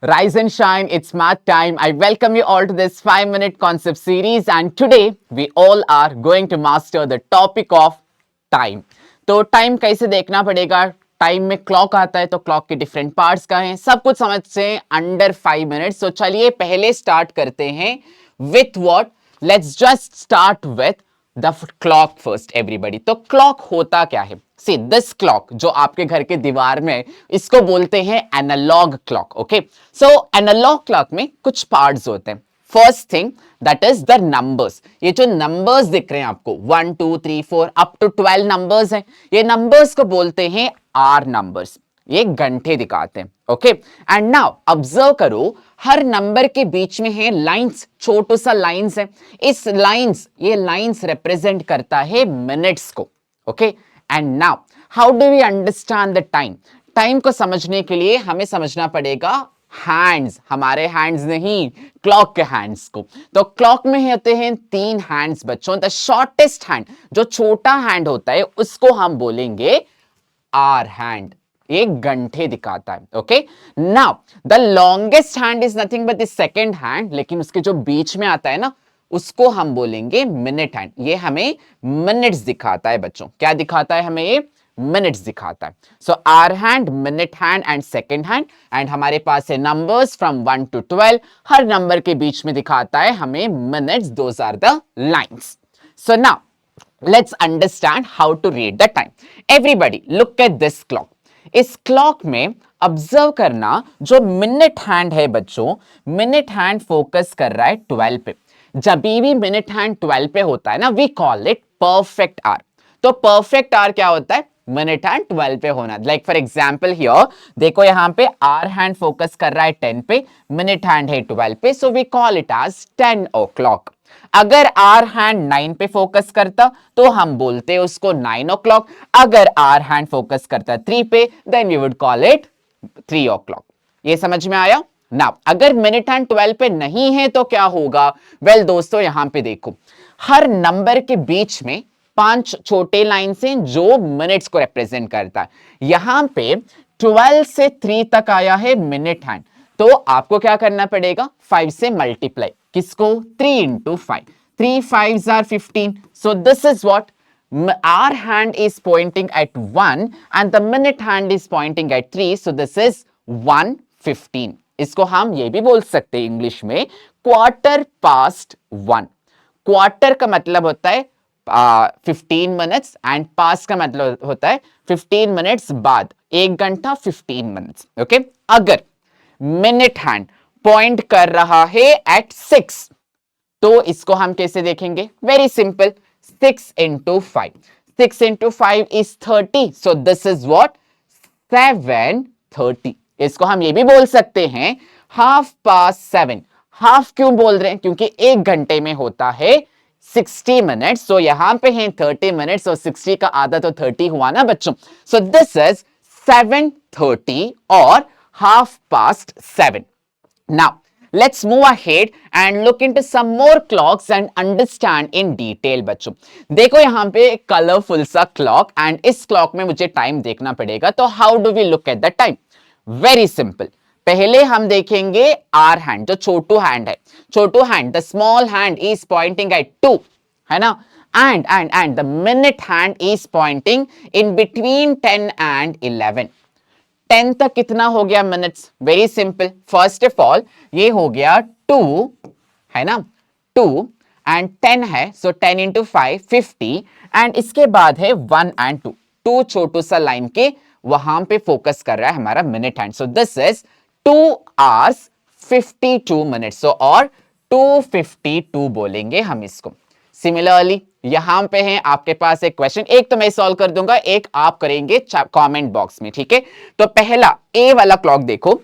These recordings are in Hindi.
Rise and shine, it's math time. I welcome you all to this 5-minute concept series, and today we all are going to master the topic of time. तो टाइम कैसे देखना पड़ेगा, टाइम में क्लॉक आता है तो क्लॉक के डिफरेंट पार्ट्स का है, सब कुछ समझ से अंडर 5 मिनट्स. तो चलिए पहले स्टार्ट करते हैं with what. Let's just start with the clock first everybody. तो क्लॉक होता क्या है? सी दिस क्लॉक जो आपके घर के दीवार में, इसको बोलते हैं एनालॉग क्लॉक. ओके, सो एनालॉग क्लॉक में कुछ पार्ट्स होते हैं. First thing that is the numbers. ये जो नंबर्स दिख रहे हैं आपको 1 2 3 4 अप टू 12 नंबर्स हैं, ये नंबर्स को बोलते हैं आर नंबर्स. ये घंटे दिखाते हैं. ओके, एंड नाउ ऑब्जर्व करो, हर नंबर के बीच में है लाइंस, छोटा सा लाइंस है. इस लाइंस, ये लाइंस रिप्रेजेंट करता है मिनट्स को. Okay, and now how do we understand the time? Time को समझने के लिए हमें समझना पड़ेगा हैंड्स, हमारे हैंड्स नहीं, क्लॉक के हैंड्स को. तो क्लॉक में होते हैं 3 हैंड्स बच्चों. द शॉर्टेस्ट हैंड, जो छोटा हैंड होता है, उसको हम बोलेंगे आर हैंड. एक घंटे दिखाता है. Okay, now the longest hand is nothing but the second hand, लेकिन उसके जो बीच में आता है ना, उसको हम बोलेंगे मिनट हैंड. ये हमें मिनट्स दिखाता है बच्चों. क्या दिखाता है हमें? ये मिनट्स दिखाता है. So hour hand, minute hand and second hand. And हमारे पास है नंबर्स फ्रॉम 1 to 12. हर नंबर के बीच में दिखाता है हमें minutes. Those are the lines. So now let's understand how to read the time. Everybody look at this clock. इस क्लॉक में ऑब्जर्व करना, जो मिनट हैंड है बच्चों, मिनट हैंड फोकस कर रहा है 12 पे. जब भी मिनट हैंड 12 पे होता है ना, we call it perfect hour. तो परफेक्ट आवर क्या होता है? मिनट हैंड 12 पे होना. लाइक फॉर एग्जांपल हियर देखो, यहां पे आर हैंड फोकस कर रहा है 10 पे, मिनट हैंड है 12 पे, so we call it as 10 o'clock. अगर आर हैंड 9 पे फोकस करता तो हम बोलते उसको 9 o'clock. अगर आर हैंड फोकस करता 3 पे, then we would call it 3 o'clock. ये समझ में आया ना? अगर मिनट हैंड 12 पे नहीं है तो क्या होगा? वेल दोस्तों, यहां पे देखो, हर नंबर के बीच में 5 छोटे लाइन्स हैं जो मिनट्स को रिप्रेजेंट करता है. यहां पे 12 से 3 तक आया है मिनट हैंड, तो आपको क्या करना पड़ेगा? 5 से मल्टीप्लाई. किसको? 3 into 5. 3 5s are 15. So this is what our hand is pointing at 1 and the minute hand is pointing at 3. So this is 1:15. इसको हम ये भी बोल सकते हैं इंग्लिश में क्वार्टर पास्ट 1. क्वार्टर का मतलब होता है 15 मिनट्स एंड पास का मतलब होता है 15 मिनट्स बाद. 1 घंटा 15 मिनट्स. ओके, अगर मिनट हैंड पॉइंट कर रहा है एट 6, तो इसको हम कैसे देखेंगे? Very simple, 6 into 5. 6 into 5 is 30. So this is what? 7:30. इसको हम ये भी बोल सकते हैं 7:30. हाफ क्यों बोल रहे हैं? क्योंकि 1 घंटे में होता है 60 मिनट्स. सो यहां पे हैं 30 मिनट्स और 60 का आधा तो 30 हुआ ना बच्चों. सो दिस इज 7:30 और 7:30. Now, let's move ahead and look into some more clocks and understand in detail बच्चों. देखो यहां पे कलरफुल सा क्लॉक, एंड इस क्लॉक में मुझे टाइम देखना पड़ेगा. तो how do we look at the time? Very simple. पहले हम देखेंगे आर हैंड, जो छोटू हैंड है. छोटू hand, the small hand is pointing at 2, है ना? And the minute hand is pointing in between 10 and 11. 10 तक कितना हो गया minutes? Very simple. First of all ये हो गया 2, है ना? 2 एंड 10 है, सो 10 into 5 50. एंड इसके बाद है 1 and 2. 2 छोटू सा लाइन के वहां पे फोकस कर रहा है हमारा minute hand. So this is 2 hours 52 minutes. सो और 2:52 बोलेंगे हम इसको. सिमिलरली यहां पे है आपके पास एक क्वेश्चन, एक तो मैं सॉल्व कर दूंगा, एक आप करेंगे कमेंट बॉक्स में, ठीक है? तो पहला ए वाला क्लॉक देखो,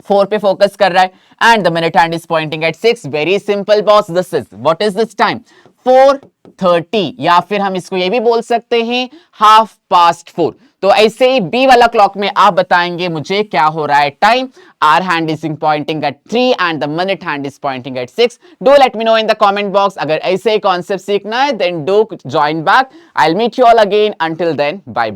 4 पे फोकस कर रहा है and the minute hand is pointing at 6. Very simple boss, this is what is this time? 4:30. या फिर हम इसको ये भी बोल सकते हैं 4:30. तो ऐसे ही बी वाला क्लॉक में आप बताएंगे मुझे क्या हो रहा है time. Hour hand is pointing at 3 and the minute hand is pointing at 6. Do let me know in the comment box. अगर ऐसे ही कॉन्सेप्ट सीखना है then do join back. I will meet you all again. Until then, bye.